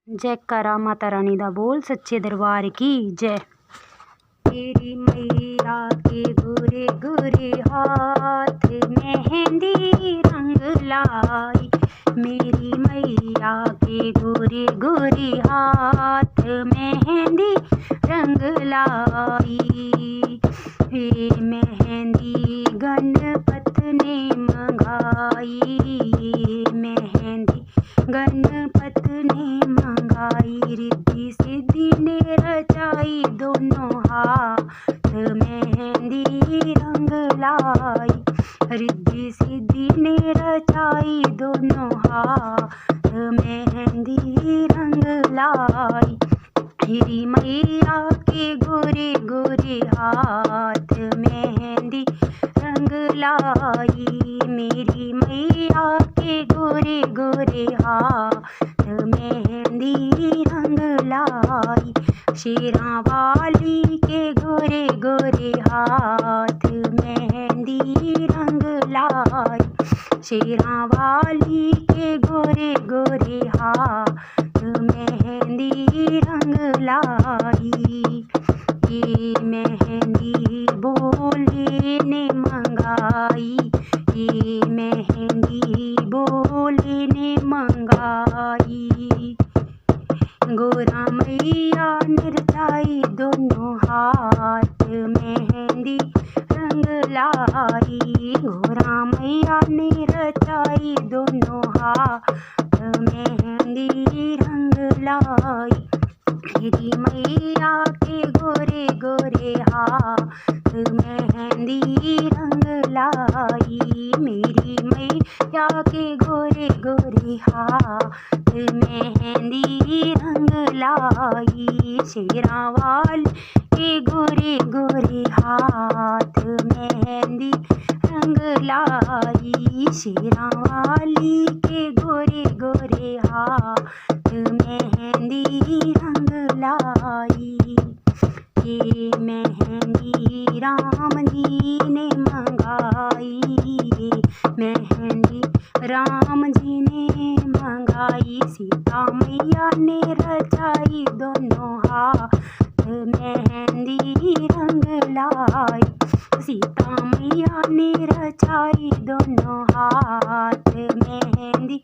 जयकारा माता रानी दा बोल सच्चे दरबार की जय। तेरी मैया के गोरे गोरे हाथ मेहंदी रंग लाई, मेरी मैया के गोरे गोरे हाथ मेहंदी रंग लाई। ये मेहंदी गणपत ने मंगाई, मेहंदी गणपत ने मंगाई। रिद्धि सिद्धि ने रचाई दोनों हाथ मेहंदी रंग लाई, रिद्धि सिद्धि ने रचाई दोनों हाथ मेहंदी रंग लाई। मेरी मैया के गोरे गोरे हाथ मेहंदी रंग लाई, मेरी मैया के गोरे गोरे हाथ मेहंदी रंग लाई। शेरां वाली के गोरे गोरे हाथ मेहंदी रंग लाई, शेरां वाली के गोरे गोरे हाथ मेहंदी रंग लाई। ये मेहंदी भोले ने मंगाई, ये मेहंदी भोले ने मंगाई। गोरा मैया ने रचाई दोनों हाथ मेहंदी रंग लाई, गोरा मैया ने रचाई दोनों हाथ मेहंदी रंग लाई। मेरी मैया के गोरे गोरे हाथ मेहंदी रंग लाई, मेरी मैया के गोरे गोरे हाथ मेहंदी रंग लाई। शेरां वाली के गोरे गोरे हाथ मेहंदी रंग लाई, शेरां वाली के गोरे गोरे हाथ मेहंदी रंग लाई। ये मेहंदी राम जी ने मंगाई, मेहंदी राम जी ने मंगाई। सीता मैया ने रचाई दोनों हाथ मेहंदी रंग लाई, सीता मैया ने रचाई दोनों हाथ मेहंदी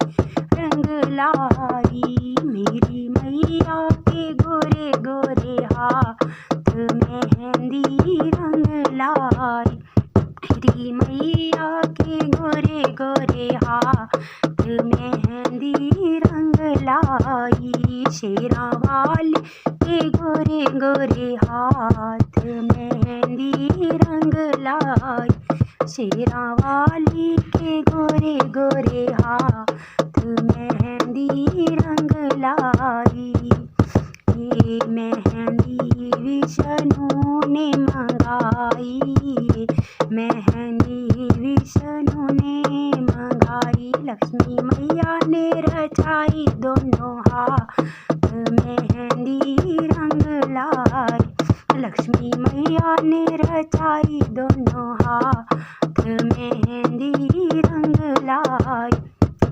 रंग लाई। मेरी मैया के गोरे गोरे हाथ मेहंदी रंग लाई, मेरी मैया के गोरे गोरे हाथ मेहंदी रंग लाई। शेरां वाली के गोरे गोरे हाथ मेहंदी रंग लाई, शेरां वाली के गोरे गोरे हाथ मेहंदी रंग लाई। ये मेहंदी विष्णु ने मंगाई, मेहंदी विष्णु ने मंगाई। लक्ष्मी मैया ने रचाई दोनों हाथ मेहंदी रंग लाई, लक्ष्मी मैया ने रचाई दोनों हाथ मेहंदी रंग लाई।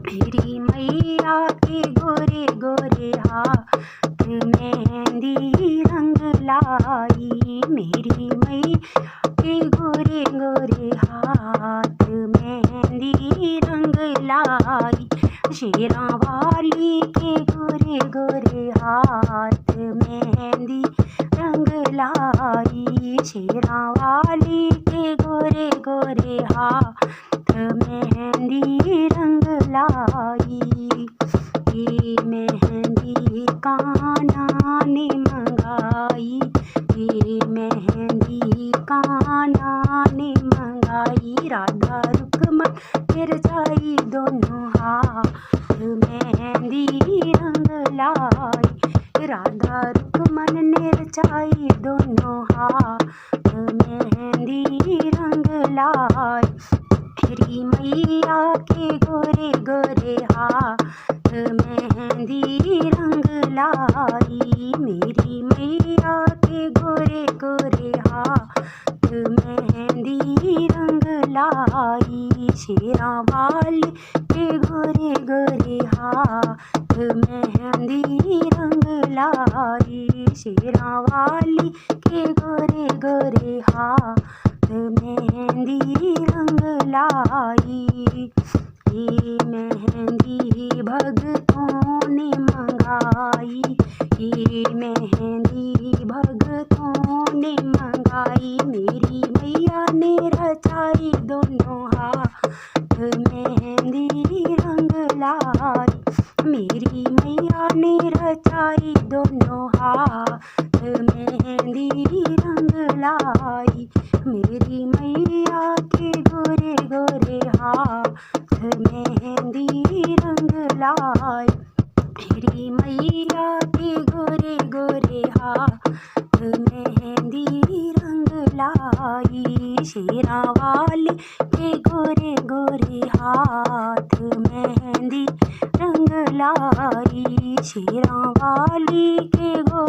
मेरी मैया के गोरे गोरे हाथ मेहंदी रंग लाई, मेरी मैया के गोरे गोरे हाथ मेहंदी रंग लाई। शेरां वाली के गोरे गोरे हाथ मेहंदी रंग लाई, शेरां वाली के गोरे गोरे हाथ मेहंदी रंग लाई। ये मेहंदी कान्हा ने मंगाई, ये मेहंदी कान्हा ने मंगाई। राधा रुक्मन ने रचाई दोनों हाथ मेहंदी रंग लाई, राधा रुक्मन ने रचाई दोनों हाथ मेहंदी रंग लाई। मेरी मैया के गोरे गोरे हाथ मेहंदी रंग लाई, मेरी मैया के गोरे गोरे हाथ मेहंदी रंग लाई। शेरां वाली के गोरे गोरे हाथ मेहंदी रंग लाई। शेरा वाली के गोरे गोरे हाथ मेहंदी रंग लाई। ये मेहंदी भगतों ने मंगाई, ये मेहंदी भगतों ने मंगाई। मेरी मैया ने रचाई दोनों हाथ मेहंदी रंग लाई। मेरी मैया ने रचाई दोनों हाथ मेहंदी रंग लाई। मेरी मैया के गोरे गोरे हाथ मेहंदी रंग लाई। मेरी मैया के गोरे गोरे हाथ मेहंदी रंग लाई। शेरा वाली के गोरे गोरे हाथ मेहंदी रंग लाई। शेरा वाली के गोरे